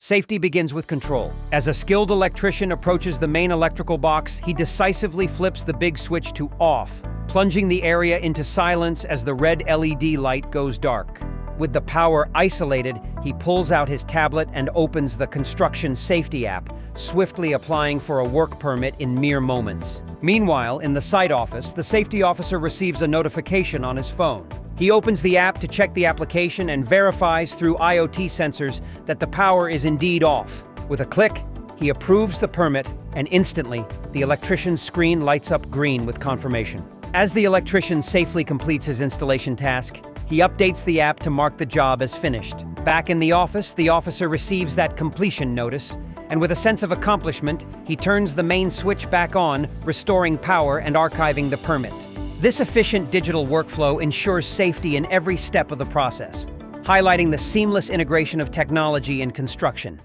Safety begins with control. As a skilled electrician approaches the main electrical box, he decisively flips the big switch to off, plunging the area into silence as the red LED light goes dark. With the power isolated, he pulls out his tablet and opens the construction safety app, swiftly applying for a work permit in mere moments. Meanwhile, in the site office, the safety officer receives a notification on his phone. He opens the app to check the application and verifies through IoT sensors that the power is indeed off. With a click, he approves the permit, and instantly, the electrician's screen lights up green with confirmation. As the electrician safely completes his installation task, he updates the app to mark the job as finished. Back in the office, the officer receives that completion notice, and with a sense of accomplishment, he turns the main switch back on, restoring power and archiving the permit. This efficient digital workflow ensures safety in every step of the process, highlighting the seamless integration of technology in construction.